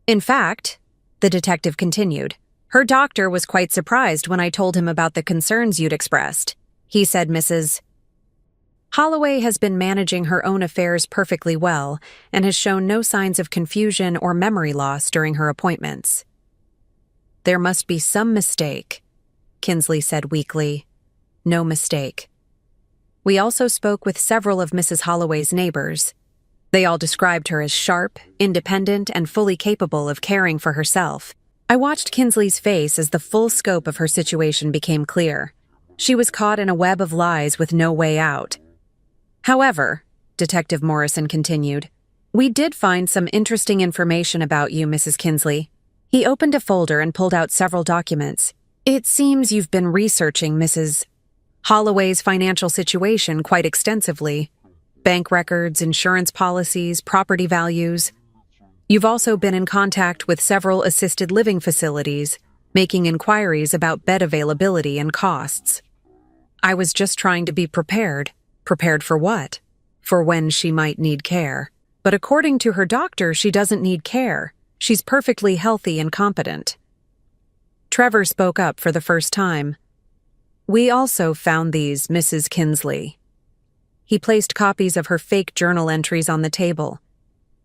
In fact, the detective continued, her doctor was quite surprised when I told him about the concerns you'd expressed. He said Mrs. Holloway has been managing her own affairs perfectly well and has shown no signs of confusion or memory loss during her appointments. There must be some mistake, Kinsley said weakly. No mistake. We also spoke with several of Mrs. Holloway's neighbors. They all described her as sharp, independent, and fully capable of caring for herself. I watched Kinsley's face as the full scope of her situation became clear. She was caught in a web of lies with no way out. However, Detective Morrison continued, we did find some interesting information about you, Mrs. Kinsley. He opened a folder and pulled out several documents. It seems you've been researching Mrs. Holloway's financial situation quite extensively. Bank records, insurance policies, property values. You've also been in contact with several assisted living facilities, making inquiries about bed availability and costs. I was just trying to be prepared. Prepared for what? For when she might need care. But according to her doctor, she doesn't need care. She's perfectly healthy and competent. Trevor spoke up for the first time. We also found these, Mrs. Kinsley. He placed copies of her fake journal entries on the table.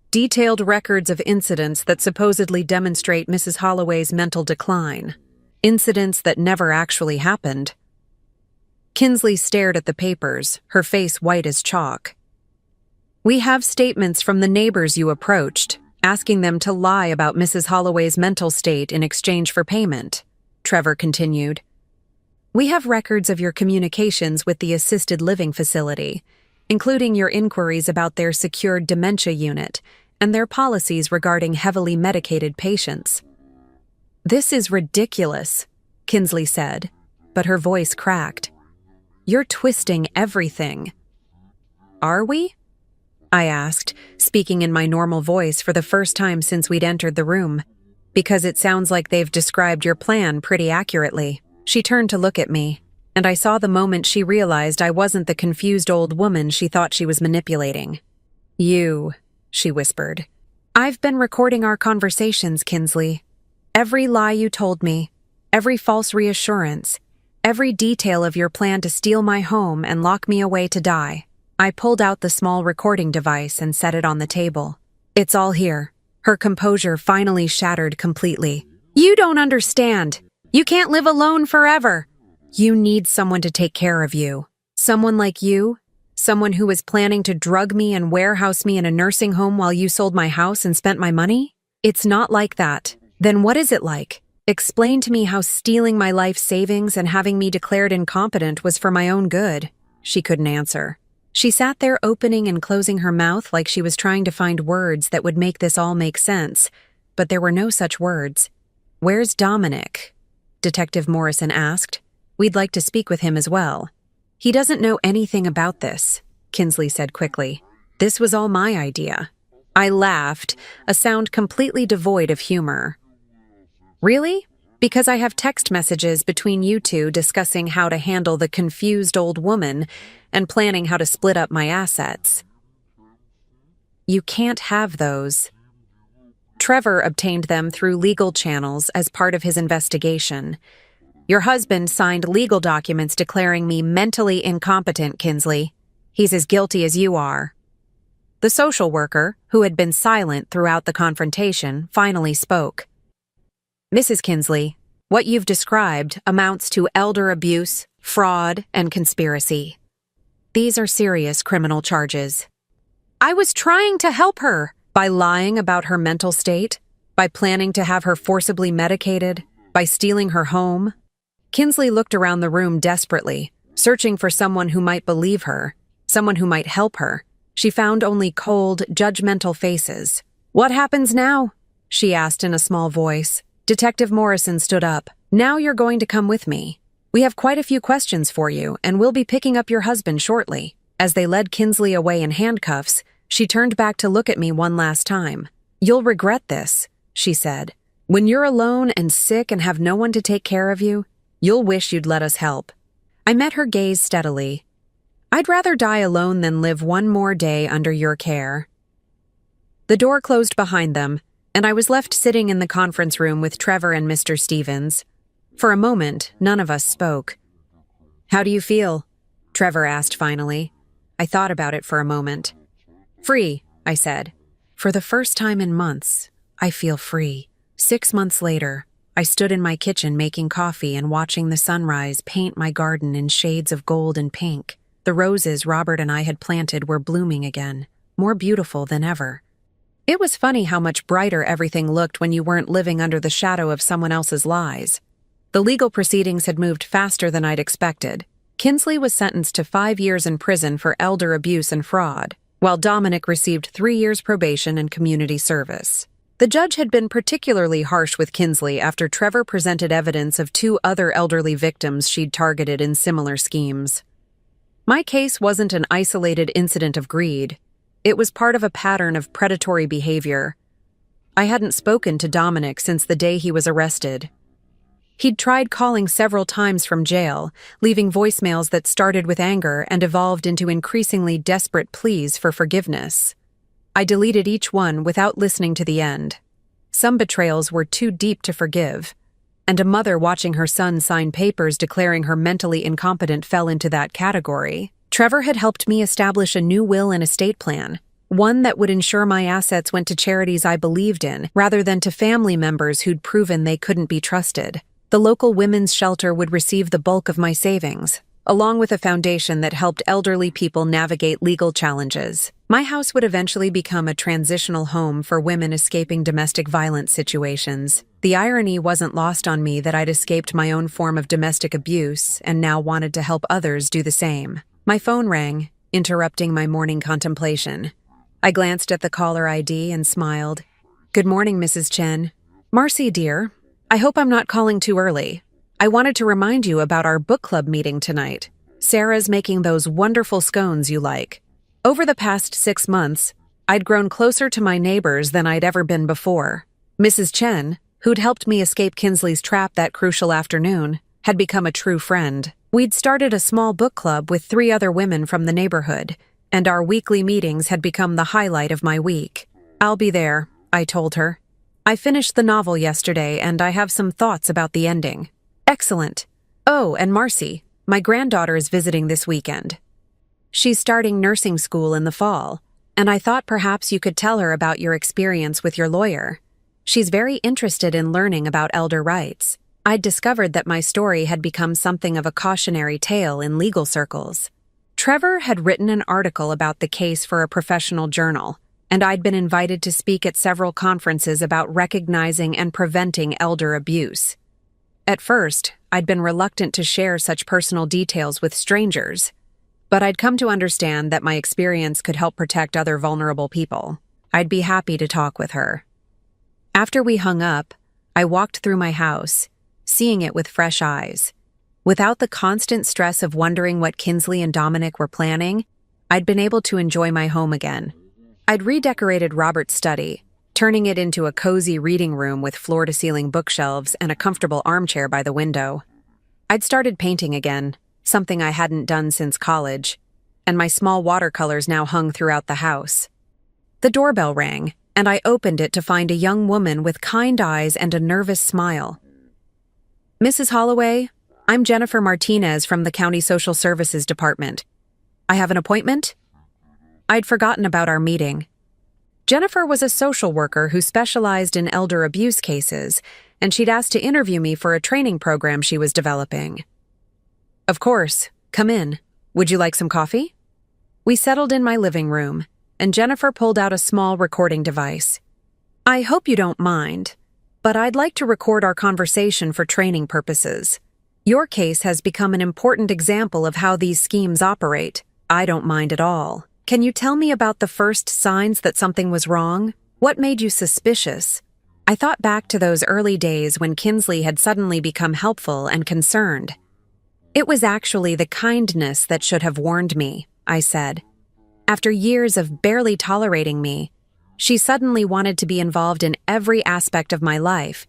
Detailed records of incidents that supposedly demonstrate Mrs. Holloway's mental decline. Incidents that never actually happened. Kinsley stared at the papers, her face white as chalk. We have statements from the neighbors you approached, asking them to lie about Mrs. Holloway's mental state in exchange for payment, Trevor continued. We have records of your communications with the assisted living facility, including your inquiries about their secured dementia unit and their policies regarding heavily medicated patients. This is ridiculous, Kinsley said, but her voice cracked. You're twisting everything. Are we? I asked, speaking in my normal voice for the first time since we'd entered the room, because it sounds like they've described your plan pretty accurately. She turned to look at me, and I saw the moment she realized I wasn't the confused old woman she thought she was manipulating. You, she whispered. I've been recording our conversations, Kinsley. Every lie you told me, every false reassurance, every detail of your plan to steal my home and lock me away to die. I pulled out the small recording device and set it on the table. It's all here. Her composure finally shattered completely. You don't understand. You can't live alone forever. You need someone to take care of you. Someone like you? Someone who was planning to drug me and warehouse me in a nursing home while you sold my house and spent my money? It's not like that. Then what is it like? Explain to me how stealing my life savings and having me declared incompetent was for my own good. She couldn't answer. She sat there opening and closing her mouth like she was trying to find words that would make this all make sense, but there were no such words. Where's Dominic? Detective Morrison asked. We'd like to speak with him as well. He doesn't know anything about this, Kinsley said quickly. This was all my idea. I laughed, a sound completely devoid of humor. Really? Because I have text messages between you two discussing how to handle the confused old woman and planning how to split up my assets. You can't have those. Trevor obtained them through legal channels as part of his investigation. Your husband signed legal documents declaring me mentally incompetent, Kinsley. He's as guilty as you are. The social worker, who had been silent throughout the confrontation, finally spoke. Mrs. Kinsley, what you've described amounts to elder abuse, fraud, and conspiracy. These are serious criminal charges. I was trying to help her by lying about her mental state, by planning to have her forcibly medicated, by stealing her home. Kinsley looked around the room desperately, searching for someone who might believe her, someone who might help her. She found only cold, judgmental faces. What happens now? She asked in a small voice. Detective Morrison stood up. Now you're going to come with me. We have quite a few questions for you, and we'll be picking up your husband shortly. As they led Kinsley away in handcuffs, she turned back to look at me one last time. You'll regret this, she said. When you're alone and sick and have no one to take care of you, you'll wish you'd let us help. I met her gaze steadily. I'd rather die alone than live one more day under your care. The door closed behind them, and I was left sitting in the conference room with Trevor and Mr. Stevens. For a moment, none of us spoke. How do you feel? Trevor asked finally. I thought about it for a moment. Free, I said. For the first time in months, I feel free. 6 months later, I stood in my kitchen making coffee and watching the sunrise paint my garden in shades of gold and pink. The roses Robert and I had planted were blooming again, more beautiful than ever. It was funny how much brighter everything looked when you weren't living under the shadow of someone else's lies. The legal proceedings had moved faster than I'd expected. Kinsley was sentenced to 5 years in prison for elder abuse and fraud, while Dominic received 3 years probation and community service. The judge had been particularly harsh with Kinsley after Trevor presented evidence of 2 other elderly victims she'd targeted in similar schemes. My case wasn't an isolated incident of greed. It was part of a pattern of predatory behavior. I hadn't spoken to Dominic since the day he was arrested. He'd tried calling several times from jail, leaving voicemails that started with anger and evolved into increasingly desperate pleas for forgiveness. I deleted each one without listening to the end. Some betrayals were too deep to forgive, and a mother watching her son sign papers declaring her mentally incompetent fell into that category. Trevor had helped me establish a new will and estate plan, one that would ensure my assets went to charities I believed in, rather than to family members who'd proven they couldn't be trusted. The local women's shelter would receive the bulk of my savings, along with a foundation that helped elderly people navigate legal challenges. My house would eventually become a transitional home for women escaping domestic violence situations. The irony wasn't lost on me that I'd escaped my own form of domestic abuse and now wanted to help others do the same. My phone rang, interrupting my morning contemplation. I glanced at the caller ID and smiled. "Good morning, Mrs. Chen." "Marcy, dear, I hope I'm not calling too early. I wanted to remind you about our book club meeting tonight. Sarah's making those wonderful scones you like." Over the past 6 months, I'd grown closer to my neighbors than I'd ever been before. Mrs. Chen, who'd helped me escape Kinsley's trap that crucial afternoon, had become a true friend. We'd started a small book club with 3 other women from the neighborhood, and our weekly meetings had become the highlight of my week. "I'll be there," I told her. "I finished the novel yesterday, and I have some thoughts about the ending." "Excellent. Oh, and Marcy, my granddaughter is visiting this weekend. She's starting nursing school in the fall, and I thought perhaps you could tell her about your experience with your lawyer. She's very interested in learning about elder rights." I'd discovered that my story had become something of a cautionary tale in legal circles. Trevor had written an article about the case for a professional journal, and I'd been invited to speak at several conferences about recognizing and preventing elder abuse. At first, I'd been reluctant to share such personal details with strangers, but I'd come to understand that my experience could help protect other vulnerable people. I'd be happy to talk with her. After we hung up, I walked through my house, seeing it with fresh eyes. Without the constant stress of wondering what Kinsley and Dominic were planning, I'd been able to enjoy my home again. I'd redecorated Robert's study, turning it into a cozy reading room with floor-to-ceiling bookshelves and a comfortable armchair by the window. I'd started painting again, something I hadn't done since college, and my small watercolors now hung throughout the house. The doorbell rang, and I opened it to find a young woman with kind eyes and a nervous smile. "Mrs. Holloway, I'm Jennifer Martinez from the County Social Services Department. I have an appointment?" I'd forgotten about our meeting. Jennifer was a social worker who specialized in elder abuse cases, and she'd asked to interview me for a training program she was developing. "Of course. Come in. Would you like some coffee?" We settled in my living room, and Jennifer pulled out a small recording device. "I hope you don't mind, but I'd like to record our conversation for training purposes. Your case has become an important example of how these schemes operate. I don't mind at all. Can you tell me about the first signs that something was wrong? What made you suspicious?" I thought back to those early days when Kinsley had suddenly become helpful and concerned. "It was actually the kindness that should have warned me," I said. "After years of barely tolerating me, she suddenly wanted to be involved in every aspect of my life.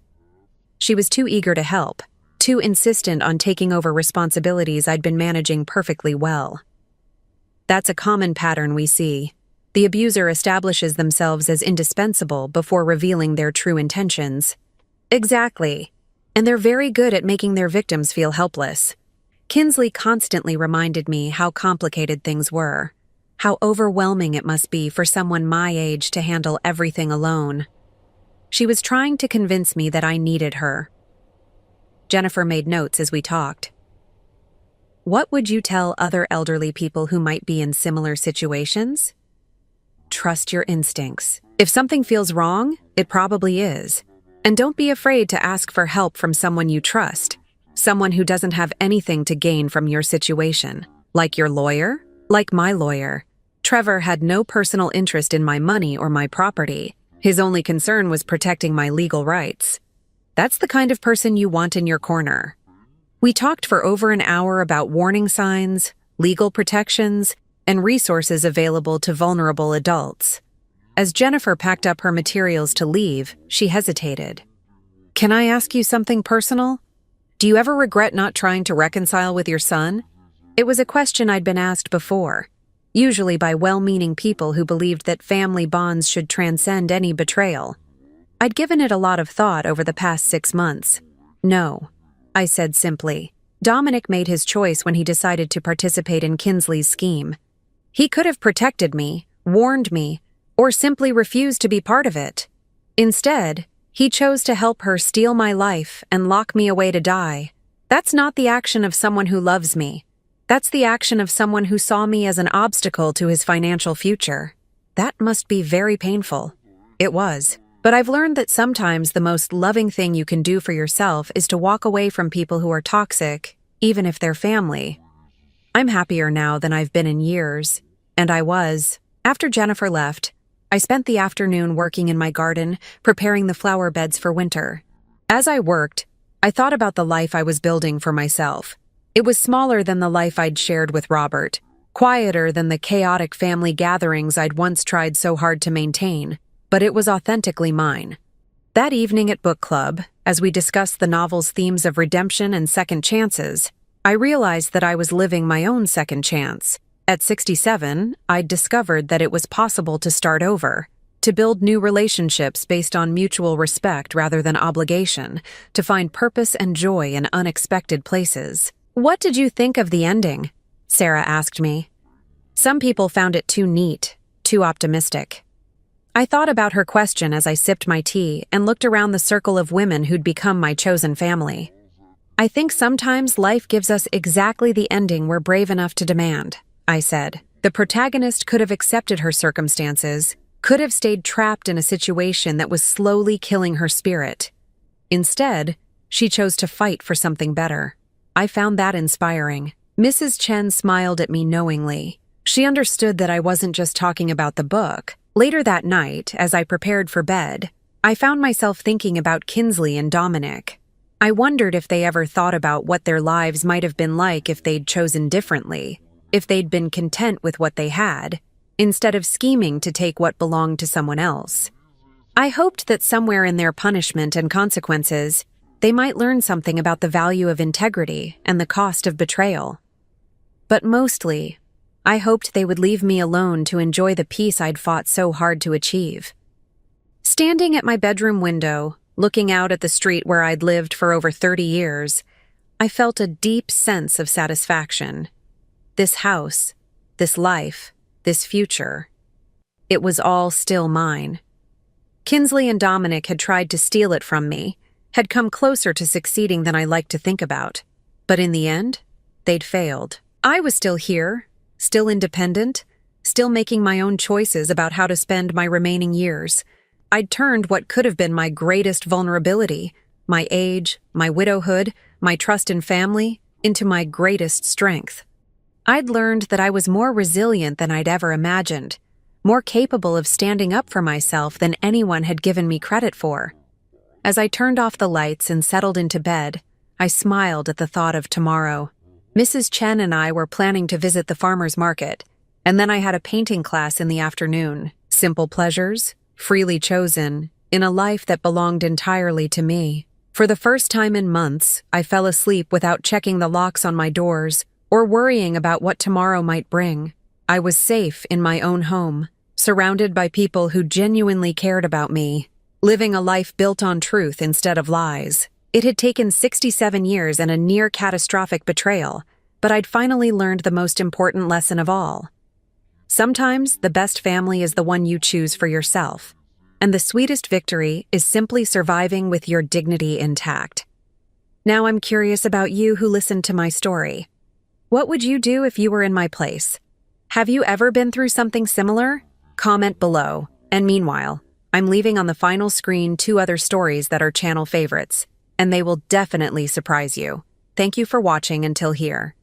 She was too eager to help, too insistent on taking over responsibilities I'd been managing perfectly well." That's a common pattern we see. The abuser establishes themselves as indispensable before revealing their true intentions. Exactly. And they're very good at making their victims feel helpless. Kinsley constantly reminded me how complicated things were, how overwhelming it must be for someone my age to handle everything alone. She was trying to convince me that I needed her. Jennifer made notes as we talked. "What would you tell other elderly people who might be in similar situations?" "Trust your instincts. If something feels wrong, it probably is. And don't be afraid to ask for help from someone you trust, someone who doesn't have anything to gain from your situation. Like your lawyer? Like my lawyer. Trevor had no personal interest in my money or my property. His only concern was protecting my legal rights. That's the kind of person you want in your corner." We talked for over an hour about warning signs, legal protections, and resources available to vulnerable adults. As Jennifer packed up her materials to leave, she hesitated. "Can I ask you something personal? Do you ever regret not trying to reconcile with your son?" It was a question I'd been asked before, usually by well-meaning people who believed that family bonds should transcend any betrayal. I'd given it a lot of thought over the past 6 months. "No," I said simply. "Dominic made his choice when he decided to participate in Kinsley's scheme. He could have protected me, warned me, or simply refused to be part of it. Instead, he chose to help her steal my life and lock me away to die. That's not the action of someone who loves me. That's the action of someone who saw me as an obstacle to his financial future. That must be very painful. It was. But I've learned that sometimes the most loving thing you can do for yourself is to walk away from people who are toxic, even if they're family. I'm happier now than I've been in years, and I was. After Jennifer left, I spent the afternoon working in my garden, preparing the flower beds for winter. As I worked, I thought about the life I was building for myself. It was smaller than the life I'd shared with Robert, quieter than the chaotic family gatherings I'd once tried so hard to maintain, but it was authentically mine. That evening at book club, as we discussed the novel's themes of redemption and second chances, I realized that I was living my own second chance. At 67, I'd discovered that it was possible to start over, to build new relationships based on mutual respect rather than obligation, to find purpose and joy in unexpected places. "What did you think of the ending?" Sarah asked me. Some people found it too neat, too optimistic. I thought about her question as I sipped my tea and looked around the circle of women who'd become my chosen family. "I think sometimes life gives us exactly the ending we're brave enough to demand," I said. The protagonist could have accepted her circumstances, could have stayed trapped in a situation that was slowly killing her spirit. Instead, she chose to fight for something better. I found that inspiring. Mrs. Chen smiled at me knowingly. She understood that I wasn't just talking about the book. Later that night, as I prepared for bed, I found myself thinking about Kinsley and Dominic. I wondered if they ever thought about what their lives might have been like if they'd chosen differently, if they'd been content with what they had, instead of scheming to take what belonged to someone else. I hoped that somewhere in their punishment and consequences, they might learn something about the value of integrity and the cost of betrayal. But mostly, I hoped they would leave me alone to enjoy the peace I'd fought so hard to achieve. Standing at my bedroom window, looking out at the street where I'd lived for over 30 years, I felt a deep sense of satisfaction. This house, this life, this future, it was all still mine. Kinsley and Dominic had tried to steal it from me, had come closer to succeeding than I liked to think about. But in the end, they'd failed. I was still here, still independent, still making my own choices about how to spend my remaining years. I'd turned what could have been my greatest vulnerability, my age, my widowhood, my trust in family, into my greatest strength. I'd learned that I was more resilient than I'd ever imagined, more capable of standing up for myself than anyone had given me credit for. As I turned off the lights and settled into bed, I smiled at the thought of tomorrow. Mrs. Chen and I were planning to visit the farmer's market, and then I had a painting class in the afternoon. Simple pleasures, freely chosen, in a life that belonged entirely to me. For the first time in months, I fell asleep without checking the locks on my doors or worrying about what tomorrow might bring. I was safe in my own home, surrounded by people who genuinely cared about me, living a life built on truth instead of lies. It had taken 67 years and a near-catastrophic betrayal, but I'd finally learned the most important lesson of all. Sometimes the best family is the one you choose for yourself, and the sweetest victory is simply surviving with your dignity intact. Now I'm curious about you who listened to my story. What would you do if you were in my place? Have you ever been through something similar? Comment below. And meanwhile, I'm leaving on the final screen 2 other stories that are channel favorites, and they will definitely surprise you. Thank you for watching until here.